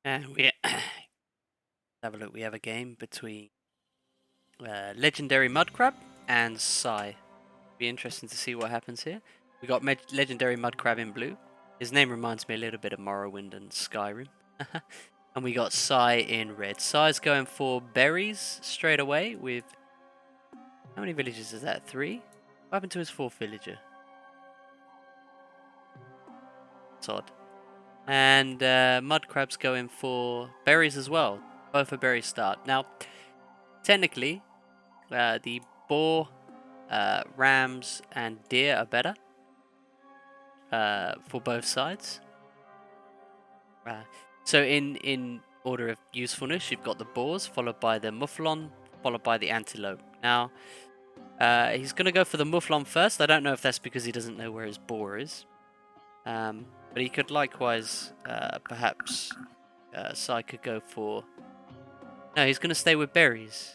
And we have a look. We have a game between Legendary Mudcrab and Sigh. Be interesting to see what happens here. We got Legendary Mudcrab in blue. His name reminds me a little bit of Morrowind and Skyrim. And we got Sigh in red. Sigh's going for berries straight away with... How many villages is that? 3? What happened to his 4th villager? It's odd. And Mudcrab's going for berries as well. Both a berry start. Now, technically, the boar, rams, and deer are better for both sides. So in order of usefulness, you've got the boars, followed by the mufflon, followed by the antelope. Now, he's going to go for the mufflon first. I don't know if that's because he doesn't know where his boar is. But he could likewise, perhaps, Sai could go for... No, he's going to stay with berries.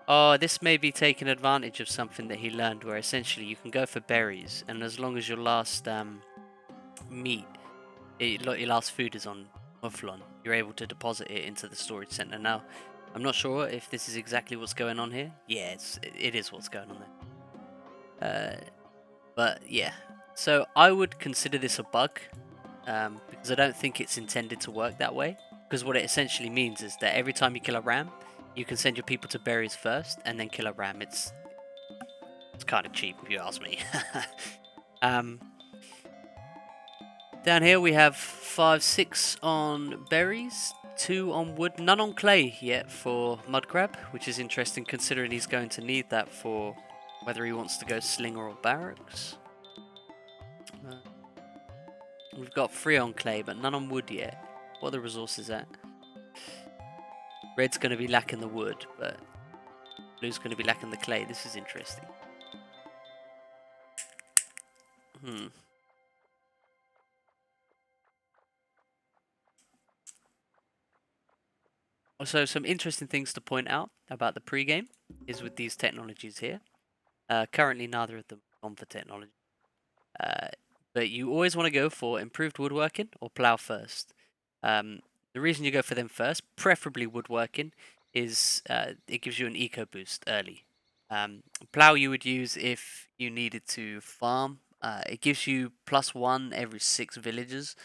Oh, this may be taking advantage of something that he learned, where essentially you can go for berries, and as long as your last meat, your last food is on mufflon, you're able to deposit it into the storage center. Now, I'm not sure if this is exactly what's going on here. Yeah, it is what's going on there. But yeah, so I would consider this a bug, because I don't think it's intended to work that way. Because what it essentially means is that every time you kill a ram, you can send your people to berries first and then kill a ram. It's kind of cheap if you ask me. Down here we have 5, 6 on berries, 2 on wood, none on clay yet for Mudcrab, which is interesting considering he's going to need that for whether he wants to go slinger or barracks. We've got 3 on clay, but none on wood yet. What are the resources at? Red's going to be lacking the wood, but blue's going to be lacking the clay. This is interesting. So some interesting things to point out about the pregame is with these technologies here. Currently, neither of them are on for technology. But you always want to go for improved woodworking or plow first. The reason you go for them first, preferably woodworking, is it gives you an eco boost early. Plow you would use if you needed to farm. It gives you +1 every 6 villages,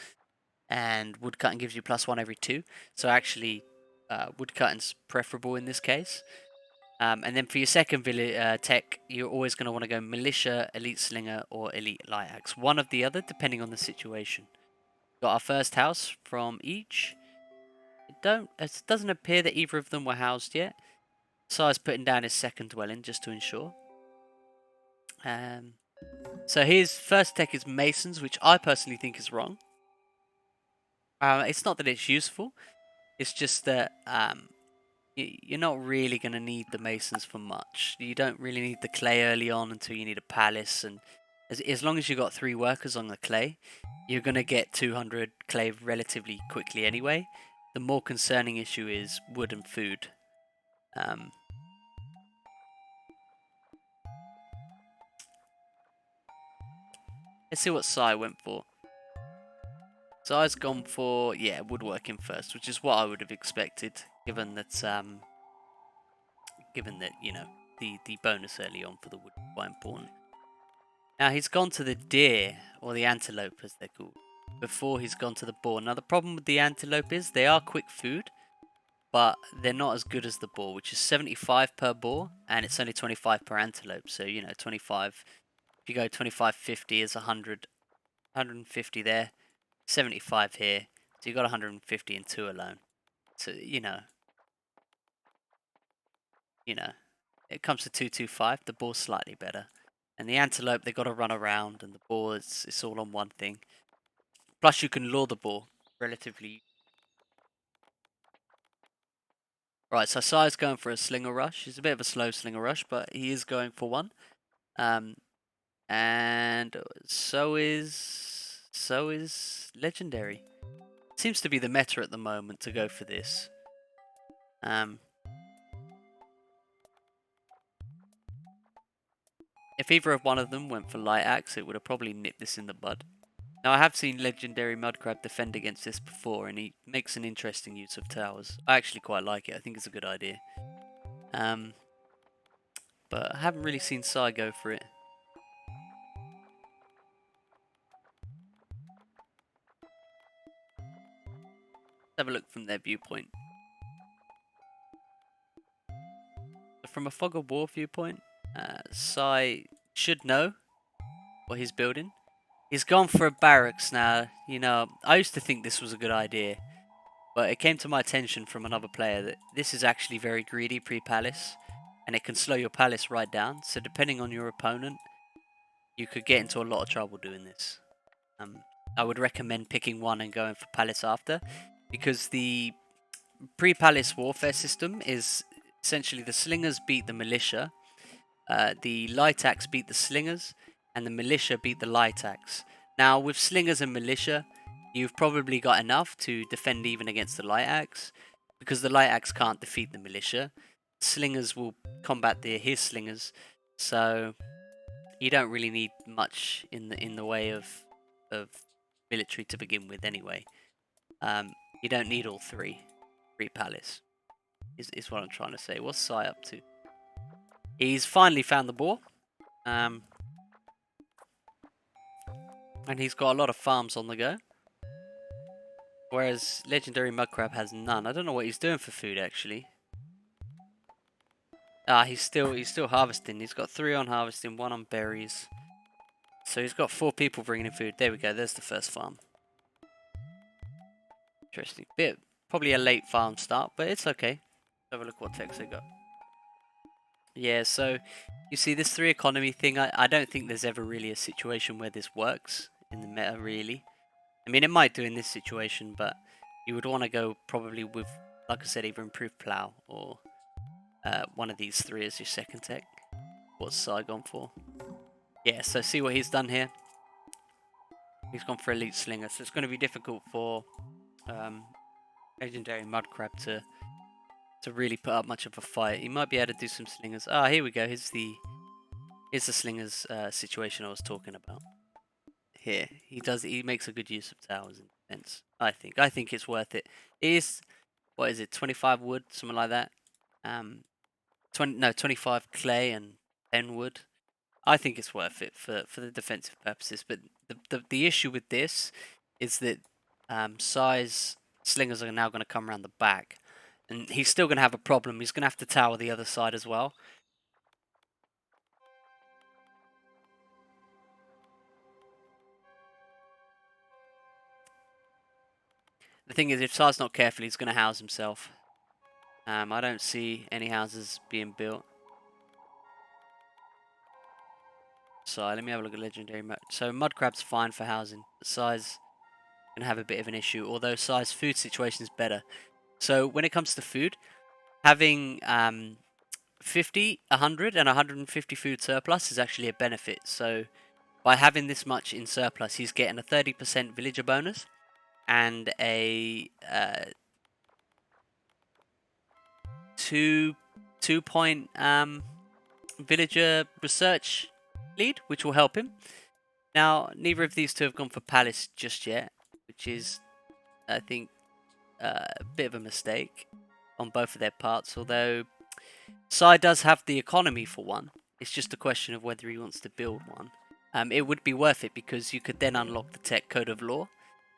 and woodcutting gives you +1 every 2. So actually, woodcutting's preferable in this case. And then for your second tech, you're always going to want to go Militia, Elite Slinger, or Elite Light Axe. One of the other, depending on the situation. Got our first house from each. It doesn't appear that either of them were housed yet. Sai's putting down his second dwelling just to ensure. So his first tech is Masons, which I personally think is wrong. It's not that it's useful. It's just that you're not really going to need the masons for much. You don't really need the clay early on until you need a palace, and as long as you got 3 workers on the clay, you're going to get 200 clay relatively quickly anyway. The more concerning issue is wood and food. Let's see what Sai went for. Sai's gone for, yeah, woodworking first, which is what I would have expected, given that you know, the bonus early on for the wood is quite important. Now he's gone to the deer, or the antelope as they're called, before he's gone to the boar. Now the problem with the antelope is they are quick food, but they're not as good as the boar, which is 75 per boar, and it's only 25 per antelope. So, you know, 25, if you go 25, 50 is 100, 150 there, 75 here, so you got 150 in 2 alone. So, you know, it comes to 225, the boar's slightly better. And the antelope, they got to run around, and the boar, it's all on one thing. Plus, you can lure the boar relatively. Right, so Sai's going for a slinger rush. He's a bit of a slow slinger rush, but he is going for one. And so is Legendary. Seems to be the meta at the moment to go for this. If either of one of them went for Light Axe, it would have probably nipped this in the bud. Now, I have seen Legendary Mudcrab defend against this before, and he makes an interesting use of towers. I actually quite like it. I think it's a good idea. But I haven't really seen Sigh go for it. Let's have a look from their viewpoint. From a Fog of War viewpoint, Sigh should know what he's building. He's gone for a barracks now. You know, I used to think this was a good idea, but it came to my attention from another player that this is actually very greedy pre-palace, and it can slow your palace right down. So depending on your opponent, you could get into a lot of trouble doing this. I would recommend picking one and going for palace after, because the pre-palace warfare system is essentially the slingers beat the militia, the light axe beat the slingers, and the militia beat the light axe. Now, with slingers and militia, you've probably got enough to defend even against the light axe, because the light axe can't defeat the militia. Slingers will combat his slingers, so you don't really need much in the way of military to begin with anyway. You don't need all three palace is what I'm trying to say. What's Sai up to? He's finally found the boar, and he's got a lot of farms on the go, whereas Legendary Mudcrab has none. I don't know what he's doing for food actually. He's still harvesting. He's got 3 on harvesting, 1 on berries. So he's got 4 people bringing in food. There we go. There's the first farm. Interesting. Probably a late farm start, but it's okay. Let's have a look what text they got. Yeah, so you see this 3 economy thing, I don't think there's ever really a situation where this works in the meta, really. I mean, it might do in this situation, but you would want to go probably with, like I said, either improved plow or one of these 3 as your second tech. What's Sai gone for? Yeah, so see what he's done here. He's gone for elite slinger, so it's going to be difficult for Legendary Mudcrab to really put up much of a fight. He might be able to do some slingers. Here we go. Here's the slingers situation I was talking about. Here, he makes a good use of towers in defense. I think it's worth it. It is, what is it, 25 wood, something like that. 25 clay and 10 wood. I think it's worth it for the defensive purposes. But the issue with this is that Sai's slingers are now going to come around the back, and he's still going to have a problem. He's going to have to tower the other side as well. The thing is, if Sai's not careful, he's going to house himself. I don't see any houses being built. So let me have a look at Legendary Mud. So Mudcrab's fine for housing. Sai's going to have a bit of an issue, although Sai's food situation is better. So when it comes to food, having 50, 100, and 150 food surplus is actually a benefit. So by having this much in surplus, he's getting a 30% villager bonus and a 2-point villager research lead, which will help him. Now, neither of these 2 have gone for palace just yet, which is, I think, a bit of a mistake on both of their parts, although Sai does have the economy for one. It's just a question of whether he wants to build one. It would be worth it because you could then unlock the tech Code of Law,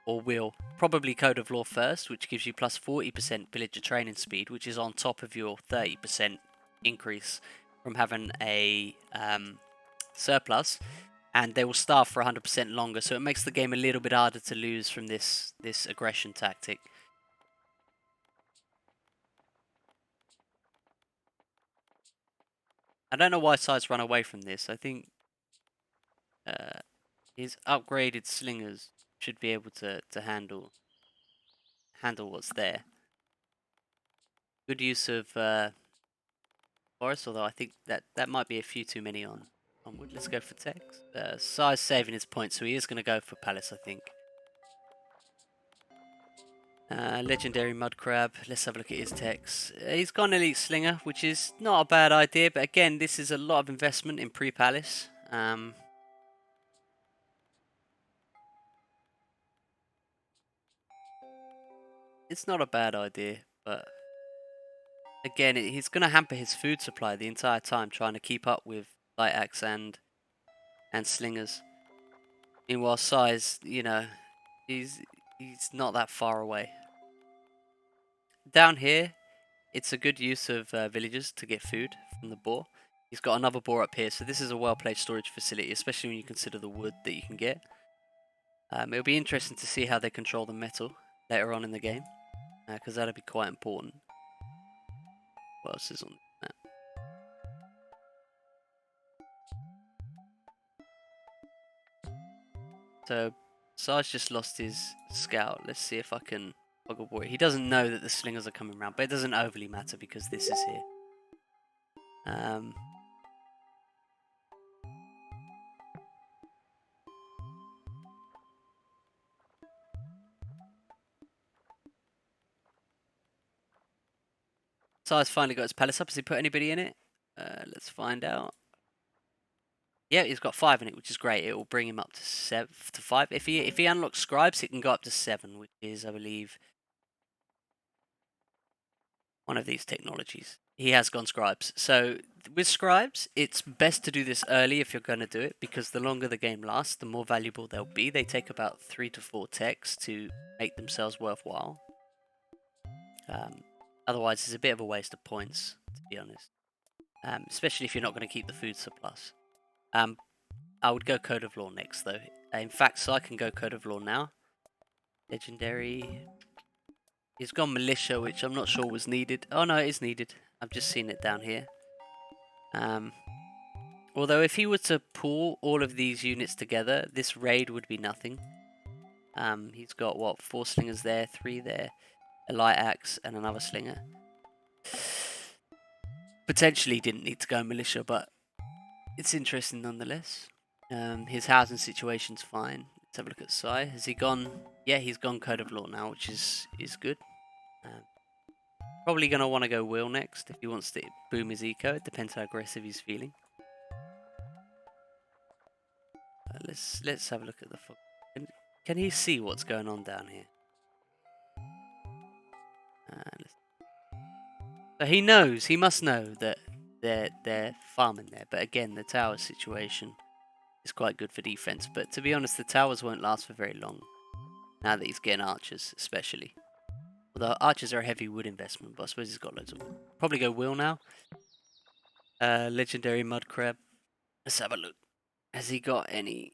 or will. Probably Code of Law first, which gives you plus 40% villager training speed, which is on top of your 30% increase from having a surplus. And they will starve for 100% longer, so it makes the game a little bit harder to lose from this aggression tactic. I don't know why Sai's run away from this. I think his upgraded slingers should be able to handle what's there. Good use of forest, although I think that might be a few too many on wood. Let's go for text. Sai's saving his points, so he is going to go for palace, I think. Legendary Mudcrab. Let's have a look at his techs. He's got an elite slinger, which is not a bad idea, but again, this is a lot of investment in pre-palace. it's not a bad idea, but again, he's going to hamper his food supply the entire time trying to keep up with light axe and slingers. Meanwhile, Sigh's, he's not that far away. Down here, it's a good use of villagers to get food from the boar. He's got another boar up here, so this is a well-placed storage facility, especially when you consider the wood that you can get. It'll be interesting to see how they control the metal later on in the game, because that'll be quite important. What else is on the map? So, Sarge just lost his scout. Let's see if I can toggle board. He doesn't know that the slingers are coming around, but it doesn't overly matter because this is here. Sarge's finally got his palace up. Has he put anybody in it? Let's find out. Yeah, he's got 5 in it, which is great. It will bring him up to 5. If he unlocks scribes, he can go up to 7, which is, I believe, one of these technologies. He has gone scribes. So with scribes, it's best to do this early if you're going to do it, because the longer the game lasts, the more valuable they'll be. They take about 3 to 4 techs to make themselves worthwhile. Otherwise, it's a bit of a waste of points, to be honest. Especially if you're not going to keep the food surplus. I would go Code of Law next, though. In fact, so I can go Code of Law now. Legendary. He's gone Militia, which I'm not sure was needed. Oh no, it is needed. I've just seen it down here. Although if he were to pull all of these units together, this raid would be nothing. He's got, what, 4 slingers there, 3 there, a light axe, and another slinger. Potentially didn't need to go Militia, but it's interesting nonetheless. His housing situation's fine. Let's have a look at Sigh. Has he gone? Yeah, he's gone Code of Law now, which is good. Probably going to want to go Will next if he wants to boom his eco. It depends how aggressive he's feeling. Let's have a look at the fog. Can he see what's going on down here? So he knows. He must know that they're farming there. But again, the tower situation is quite good for defense. But to be honest, the towers won't last for very long. Now that he's getting archers, especially. Although archers are a heavy wood investment, but I suppose he's got loads of wood. Probably go Will now. Legendary Mudcrab. Let's have a look. Has he got any?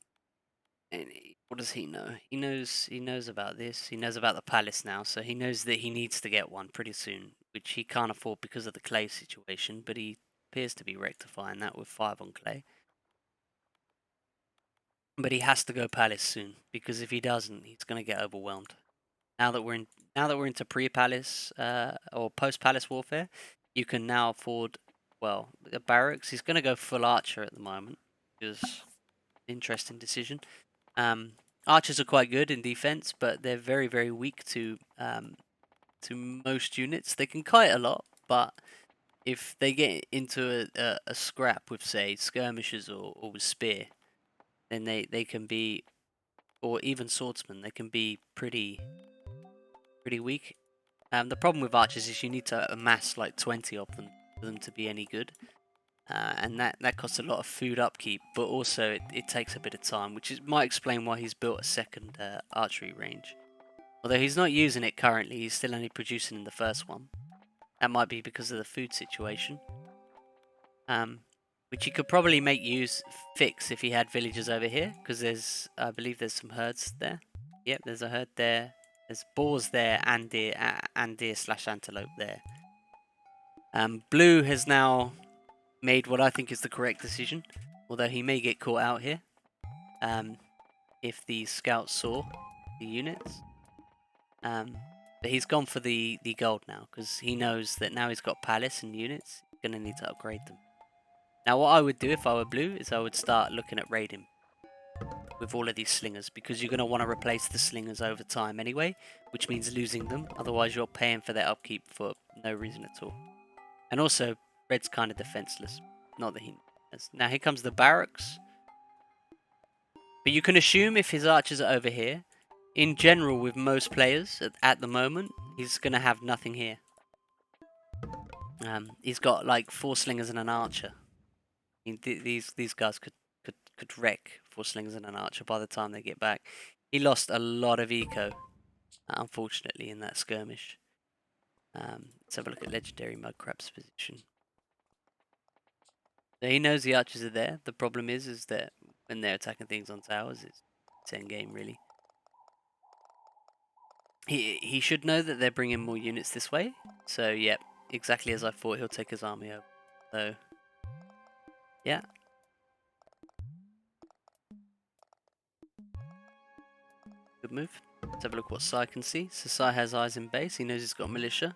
What does he know? He knows about this. He knows about the palace now, so he knows that he needs to get one pretty soon, which he can't afford because of the clay situation. But he appears to be rectifying that with 5 on clay. But he has to go palace soon, because if he doesn't, he's going to get overwhelmed. Now that we're into pre-palace or post-palace warfare, you can now afford, well, the barracks. He's going to go full archer at the moment, which is an interesting decision. Archers are quite good in defense, but they're very, very weak to most units. They can kite a lot, but if they get into a scrap with, say, skirmishers or with spear, then they can be, or even swordsmen, they can be pretty weak. The problem with archers is you need to amass like 20 of them for them to be any good. And that costs a lot of food upkeep, but also it takes a bit of time, which might explain why he's built a second archery range. Although he's not using it currently, he's still only producing in the first one. That might be because of the food situation. Which he could probably fix if he had villagers over here, because I believe there's some herds there. Yep, there's a herd there. There's boars there and deer/antelope there. Blue has now made what I think is the correct decision, although he may get caught out here if the scouts saw the units. But he's gone for the gold now, because he knows that now he's got palace and units, he's going to need to upgrade them. Now what I would do if I were blue is I would start looking at raiding with all of these slingers, because you're going to want to replace the slingers over time anyway, which means losing them. Otherwise you're paying for their upkeep for no reason at all. And also, red's kind of defenseless. Not that he has. Now here comes the barracks. But you can assume if his archers are over here, in general, with most players at the moment, he's going to have nothing here. He's got like 4 slingers and an archer. I mean, these guys could wreck 4 slingers and an archer by the time they get back. He lost a lot of eco, unfortunately, in that skirmish. Let's have a look at Legendary Mudcrab's position. So he knows the archers are there. The problem is that when they're attacking things on towers, it's endgame really. He should know that they're bringing more units this way. So yeah, exactly as I thought, he'll take his army over. So yeah. Good move. Let's have a look what Sigh can see. So Sigh has eyes in base. He knows he's got militia.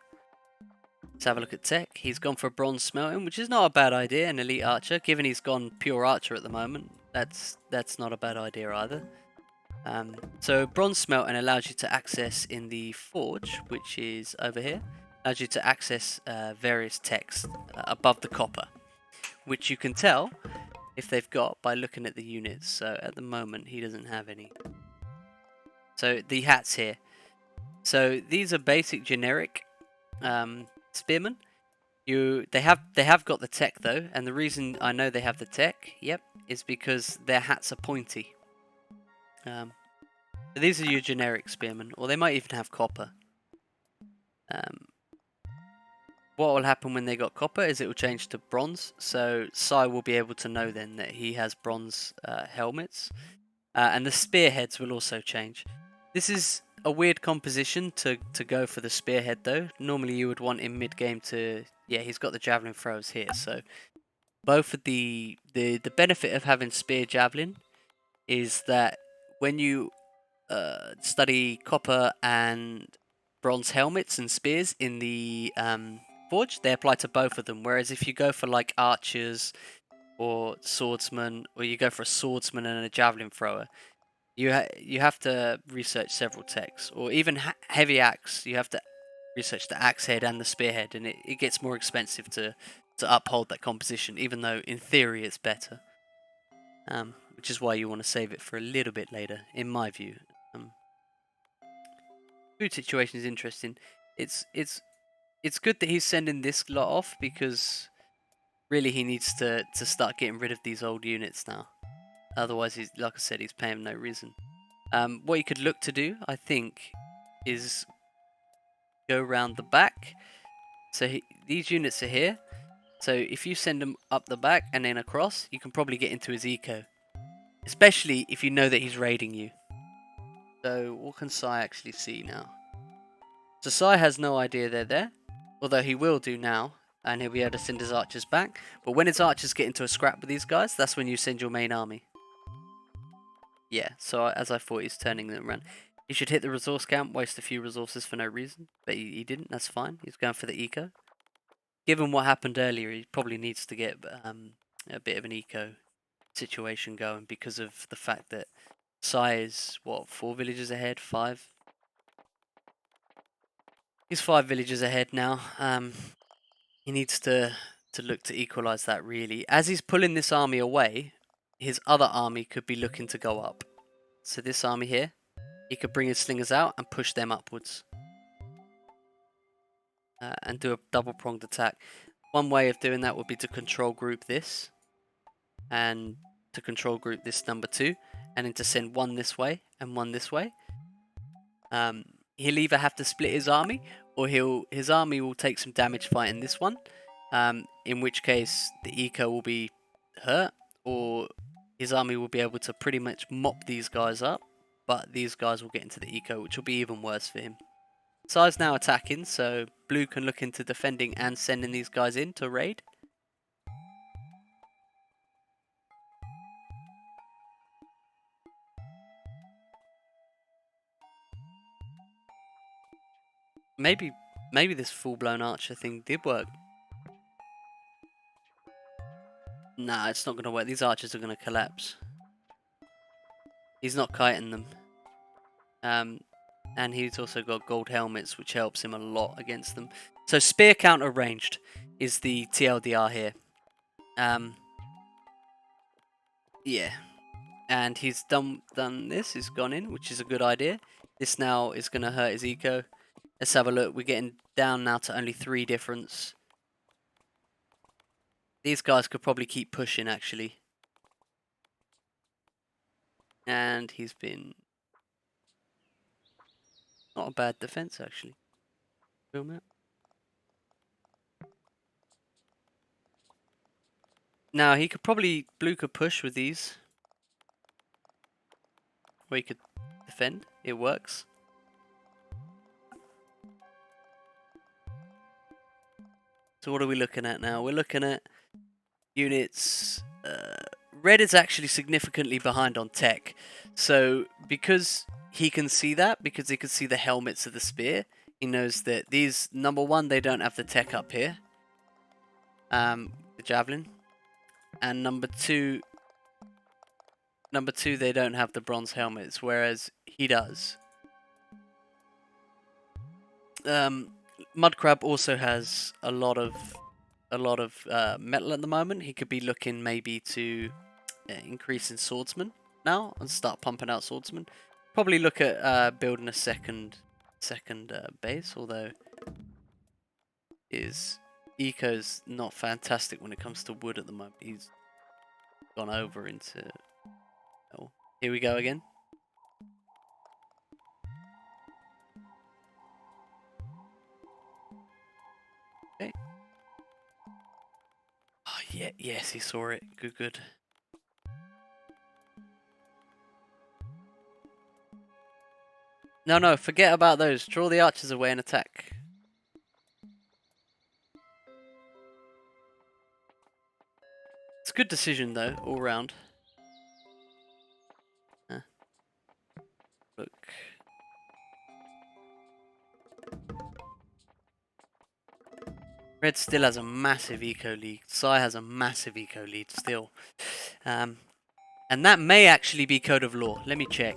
Let's have a look at tech. He's gone for a bronze smelting, which is not a bad idea. An elite archer, given he's gone pure archer at the moment. That's not a bad idea either. So bronze smelting allows you to access in the forge, which is over here. Allows you to access various techs above the copper, which you can tell if they've got by looking at the units. So at the moment he doesn't have any. So the hats here. So these are basic generic spearmen. They have got the tech though, and the reason I know they have the tech, is because their hats are pointy. So these are your generic spearmen, or they might even have copper. What will happen when they got copper is it will change to bronze. So Sigh will be able to know then that he has bronze helmets, and the spearheads will also change. This is a weird composition to go for the spearhead though. Normally you would want in mid game to, he's got the javelin throws here. So both of the benefit of having spear javelin is that when you study copper and bronze helmets and spears in the forge, they apply to both of them. Whereas if you go for like archers or swordsmen, or you go for a swordsman and a javelin thrower, you have to research several techs, or even heavy axe. You have to research the axe head and the spearhead, and it gets more expensive to uphold that composition. Even though in theory it's better, which is why you want to save it for a little bit later, in my view. Food situation is interesting. It's good that he's sending this lot off, because really he needs to start getting rid of these old units now. Otherwise, he's, like I said, he's paying no reason. What you could look to do, I think, is go around the back. So these units are here. So if you send them up the back and then across, you can probably get into his eco. Especially if you know that he's raiding you. So what can Sigh actually see now? So Sigh has no idea they're there. Although he will do now. And he'll be able to send his archers back. But when his archers get into a scrap with these guys, that's when you send your main army. Yeah, so as I thought, he's turning them around. He should hit the resource camp, waste a few resources for no reason. But he didn't, that's fine. He's going for the eco. Given what happened earlier, he probably needs to get a bit of an eco situation going, because of the fact that Sigh is, what, 4 villages ahead? 5? He's 5 villages ahead now. He needs to look to equalise that, really. As he's pulling this army away, his other army could be looking to go up. So this army here, he could bring his slingers out and push them upwards. And do a double-pronged attack. One way of doing that would be to control group this. And to control group this number 2. And then to send one this way and one this way. He'll either have to split his army, or his army will take some damage fighting this one. In which case the eco will be hurt, or his army will be able to pretty much mop these guys up, but these guys will get into the eco, which will be even worse for him. Sigh's now attacking, so blue can look into defending and sending these guys in to raid. Maybe this full-blown archer thing did work. Nah, it's not going to work. These archers are going to collapse. He's not kiting them. And he's also got gold helmets, which helps him a lot against them. So spear counter ranged is the TLDR here. Yeah. And he's done this. He's gone in, which is a good idea. This now is going to hurt his eco. Let's have a look. We're getting down now to only 3 difference. These guys could probably keep pushing, actually. And he's been... not a bad defense, actually. Film it. Now, he could probably... Blue could push with these. Or he could defend. It works. So what are we looking at now? We're looking at units... Red is actually significantly behind on tech. So, because he can see that, because he can see the helmets of the spear, he knows that these, number one, they don't have the tech up here. The javelin. And number two, they don't have the bronze helmets, whereas he does. Mudcrab also has a lot of metal at the moment. He could be looking maybe to increase in swordsman now and start pumping out swordsman. Probably look at building a second base, although his eco's not fantastic when it comes to wood at the moment. He's gone over into... Oh, here we go again. Okay. Oh, yeah, yes, he saw it. Good. No, forget about those. Draw the archers away and attack. It's a good decision, though, all round. Look. Red still has a massive eco lead. Sigh has a massive eco lead still. And that may actually be Code of Law. Let me check.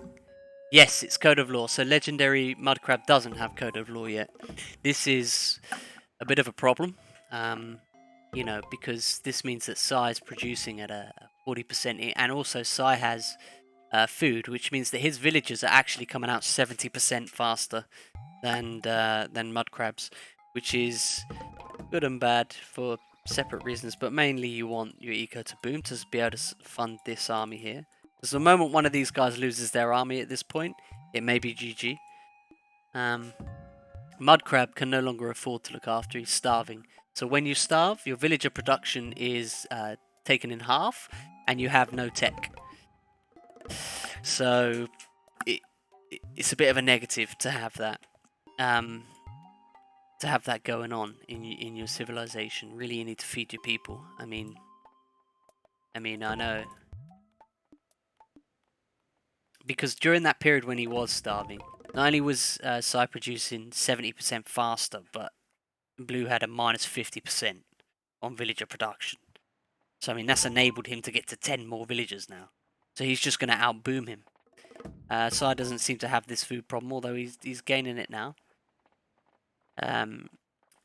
Yes, it's Code of Law. So Legendary Mudcrab doesn't have Code of Law yet. This is a bit of a problem. You know, because this means that Sigh is producing at a 40%. And also Sigh has food, which means that his villagers are actually coming out 70% faster than Mudcrab's, which is good and bad for separate reasons, but mainly you want your eco to boom to be able to fund this army here. Because the moment one of these guys loses their army at this point, it may be GG. Mudcrab can no longer afford to look after, he's starving. So when you starve, your villager production is taken in half, and you have no tech. So it's a bit of a negative to have that. To have that going on in your civilization. Really, you need to feed your people. I mean, I know. Because during that period when he was starving, not only was Psy producing 70% faster, but Blue had a minus 50% on villager production. So, I mean, that's enabled him to get to 10 more villagers now. So he's just going to outboom him. Psy doesn't seem to have this food problem, although he's gaining it now.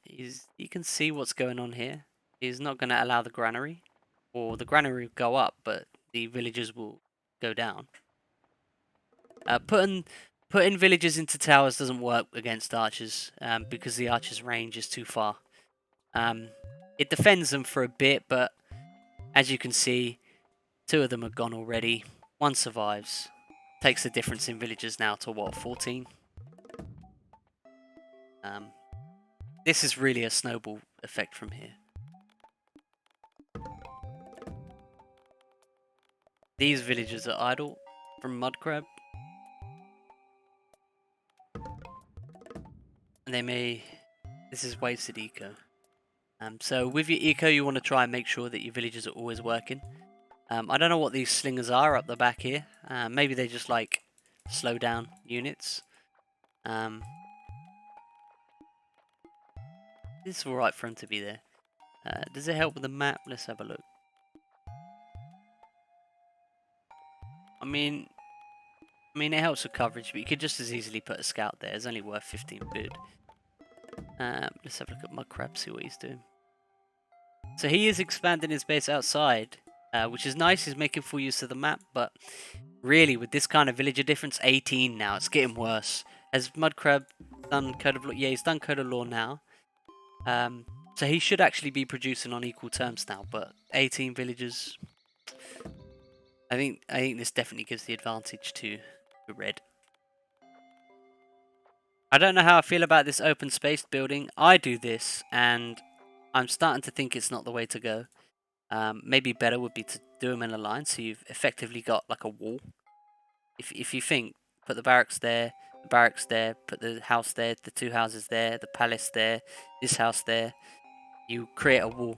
You can see what's going on here. He's not going to allow the granary, or the granary will go up, but the villagers will go down. Putting villagers into towers doesn't work against archers, because the archers' range is too far. It defends them for a bit, but as you can see, 2 of them are gone already. 1 survives. Takes the difference in villagers now to what, 14? This is really a snowball effect from here. These villagers are idle from Mudcrab. And they may... This is wasted eco. So with your eco, you want to try and make sure that your villagers are always working. I don't know what these slingers are up the back here. Maybe they just like slow down units. It's alright for him to be there. Does it help with the map? Let's have a look. I mean it helps with coverage, but you could just as easily put a scout there. It's only worth 15 food. Let's have a look at Mudcrab, see what he's doing. So he is expanding his base outside. which is nice. He's making full use of the map, but really, with this kind of villager difference, 18 now, it's getting worse. Has Mudcrab done Code of Law? Yeah, he's done Code of Law now. So he should actually be producing on equal terms now, but 18 villagers. I think this definitely gives the advantage to Red. I don't know how I feel about this open space building. I do this, and I'm starting to think it's not the way to go. Maybe better would be to do them in a line, so you've effectively got like a wall. If you think, put the barracks there, put the house there, the two houses there, the palace there, this house there. You create a wall,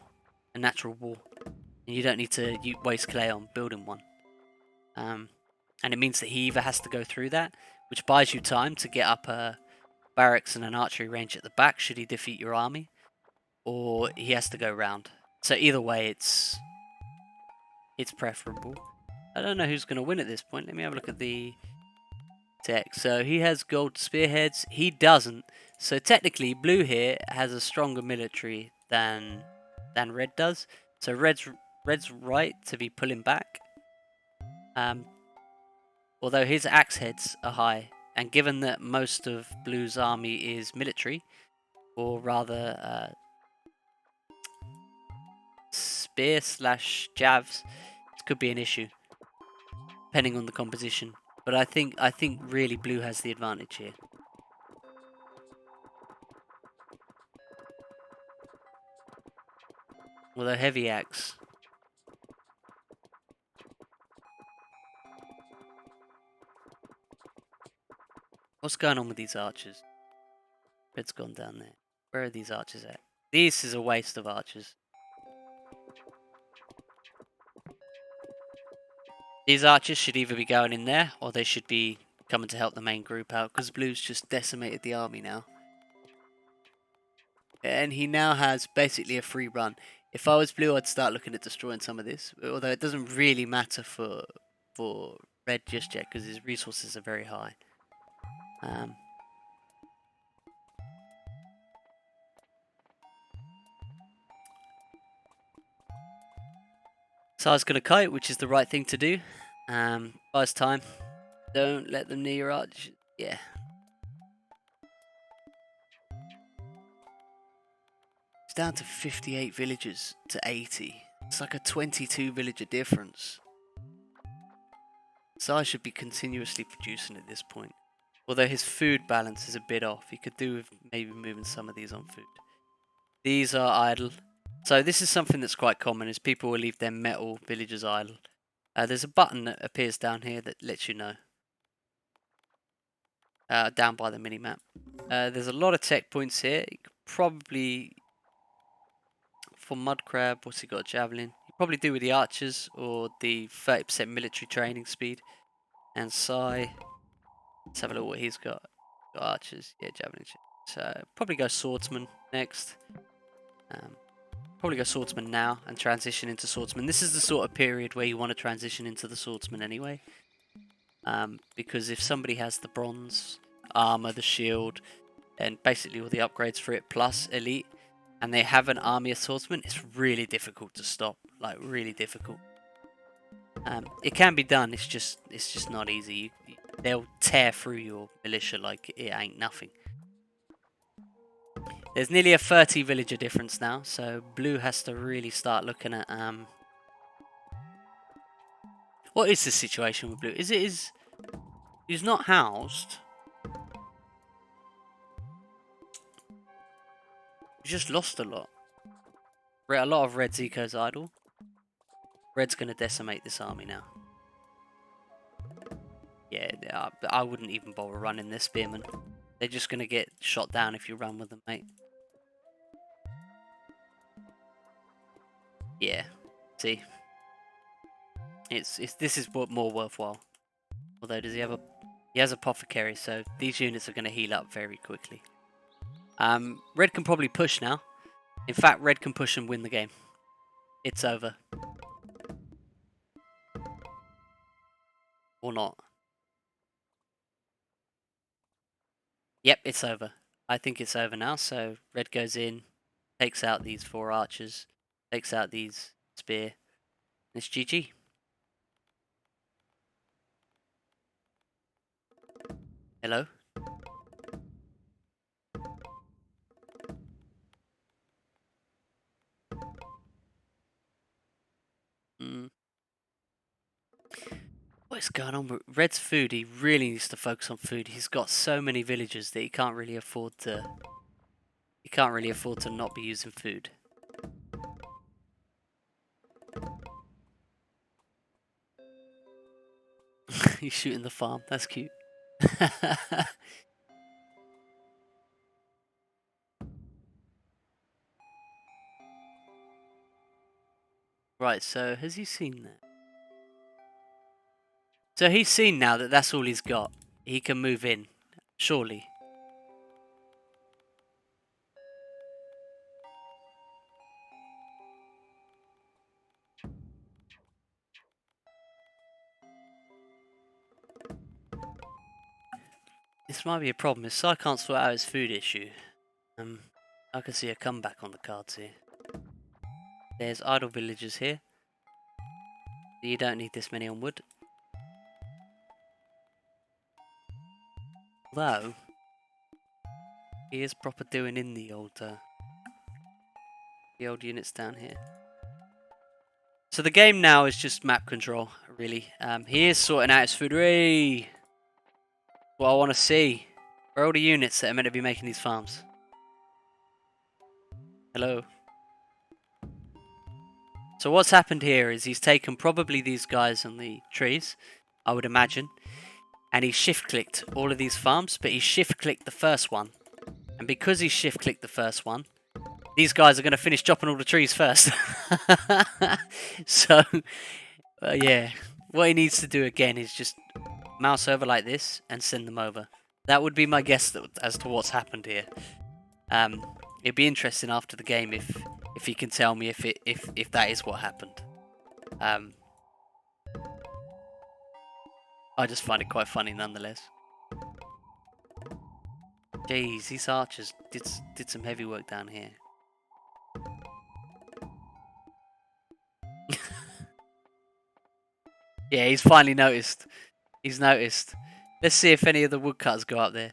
a natural wall, and you don't need to waste clay on building one. And it means that he either has to go through that, which buys you time to get up a barracks and an archery range at the back should he defeat your army, or he has to go round. So either way, it's preferable. I don't know who's going to win at this point. Let me have a look at the tech. So he has gold spearheads. He doesn't. So technically, blue here has a stronger military than red does. So red's right to be pulling back. Although his axe heads are high, and given that most of blue's army is military, or rather spear / javs, it could be an issue, depending on the composition. But I think really blue has the advantage here. Although heavy axe. What's going on with these archers? Red's gone down there. Where are these archers at? This is a waste of archers. These archers should either be going in there, or they should be coming to help the main group out, because blue's just decimated the army now. And he now has basically a free run. If I was blue, I'd start looking at destroying some of this, although it doesn't really matter for red just yet, because his resources are very high. So I was going to kite, which is the right thing to do. Buys time. Don't let them near your arch. Yeah. It's down to 58 villagers to 80. It's like a 22 villager difference. So I should be continuously producing at this point. Although his food balance is a bit off. He could do with maybe moving some of these on food. These are idle. So this is something that's quite common, is people will leave their metal villagers idle. There's a button that appears down here that lets you know. Down by the minimap. There's a lot of tech points here. You could probably, for Mudcrab, what's he got? Javelin. You probably do with the archers or the 30% military training speed. And Sigh. Let's have a look what he's got. Got archers, yeah, javelin. So probably go swordsman next. Probably go swordsman now and transition into swordsman. This is the sort of period where you want to transition into the swordsman anyway. Because if somebody has the bronze, armor, the shield, and basically all the upgrades for it plus elite, and they have an army of swordsmen, it's really difficult to stop. Like really difficult. It can be done. It's just not easy. They'll tear through your militia like it ain't nothing. There's nearly a 30 villager difference now, so blue has to really start looking at what is the situation with blue? He's not housed. He's just lost a lot. A lot of red's eco's idle. Red's gonna decimate this army now. Yeah, I wouldn't even bother running this spearman. They're just gonna get shot down if you run with them, mate. Yeah, see, this is more worthwhile. Although he has apothecary, so these units are gonna heal up very quickly. Red can probably push now. In fact, red can push and win the game. It's over. Or not. Yep, it's over. I think it's over now, so red goes in, takes out these 4 archers, takes out these spear, It's GG. Hello? Mm. What is going on with Red's food? He really needs to focus on food. He's got so many villagers that he can't really afford to... He can't really afford to not be using food. He's shooting the farm. That's cute. Right, so has he seen that? So he's seen now that that's all he's got. He can move in, surely. This might be a problem. If Sai can't sort out his food issue, I can see a comeback on the cards here. There's idle villagers here. You don't need this many on wood. Although, he is proper doing in the old units down here. So the game now is just map control, really. He is sorting out his food. Hey! What I want to see. Where are all the units that are meant to be making these farms? Hello? So what's happened here is he's taken probably these guys on the trees, I would imagine. And he shift-clicked all of these farms, but he shift-clicked the first one. And because he shift-clicked the first one, these guys are going to finish chopping all the trees first. So, yeah. What he needs to do again is just mouse over like this and send them over. That would be my guess as to what's happened here. It'd be interesting after the game if he can tell me if that is what happened. I just find it quite funny nonetheless. Jeez, these archers did some heavy work down here. Yeah, he's finally noticed. He's noticed. Let's see if any of the woodcutters go up there.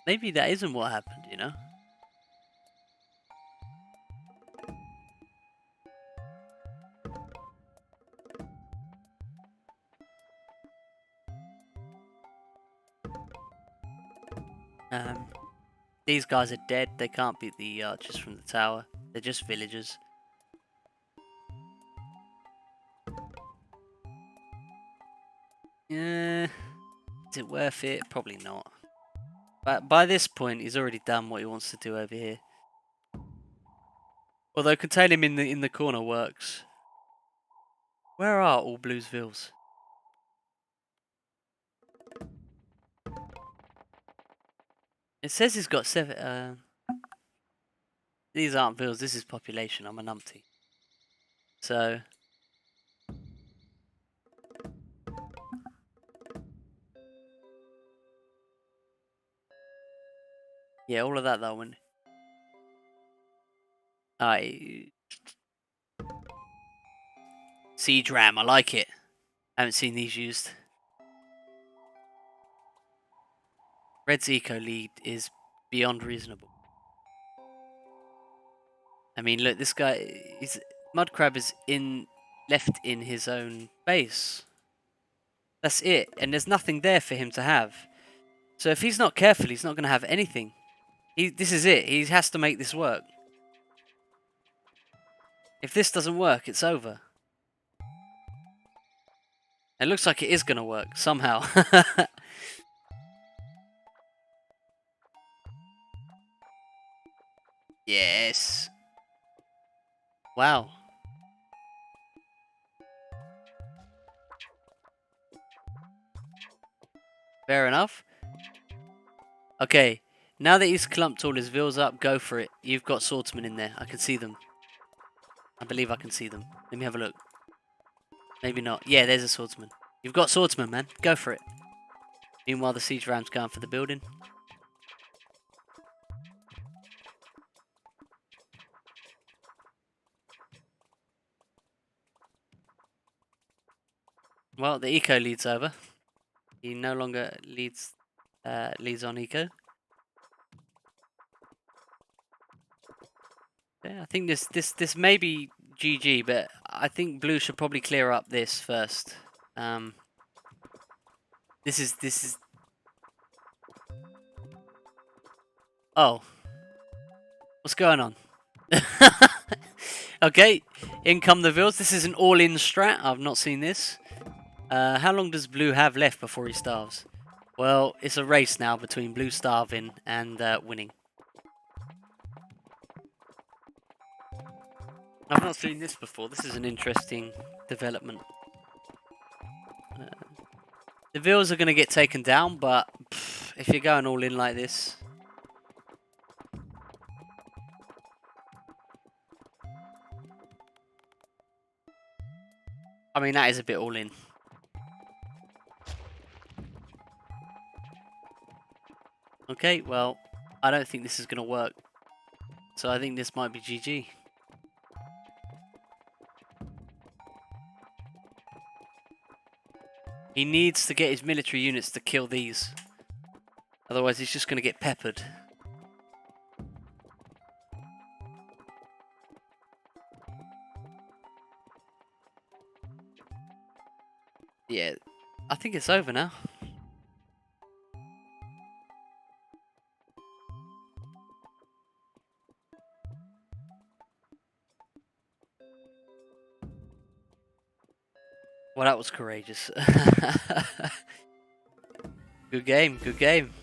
Maybe that isn't what happened, you know? These guys are dead. They can't beat the archers from the tower. They're just villagers. Yeah. Is it worth it? Probably not. But by this point, he's already done what he wants to do over here. Although contain him in the corner works. Where are all Blue's vills? It says he's got 7. These aren't vills. This is population. I'm a numpty. So. Yeah, all of that though. Siege ram. I like it. I haven't seen these used. Red's eco lead is beyond reasonable. I mean, look, this guy, Mudcrab is left in his own base. That's it, and there's nothing there for him to have. So if he's not careful, he's not going to have anything. This is it. He has to make this work. If this doesn't work, it's over. It looks like it is going to work somehow. Yes. Wow. Fair enough. Okay, now that he's clumped all his vills up, go for it. You've got swordsmen in there. I can see them. I believe I can see them. Let me have a look. Maybe not. Yeah, there's a swordsman. You've got swordsman, man. Go for it. Meanwhile, the siege ram's going for the building. Well, the eco leads over. He no longer leads on eco. Yeah, I think this may be GG, but I think blue should probably clear up this first. This is. Oh, what's going on? Okay, in come the Vils. This is an all-in strat. I've not seen this. How long does blue have left before he starves? Well, it's a race now between blue starving and winning. I've not seen this before. This is an interesting development. The Vils are going to get taken down, but if you're going all in like this... I mean, that is a bit all in. Okay, well, I don't think this is going to work. So I think this might be GG. He needs to get his military units to kill these. Otherwise, he's just going to get peppered. Yeah, I think it's over now. Well, that was courageous. Good game, good game.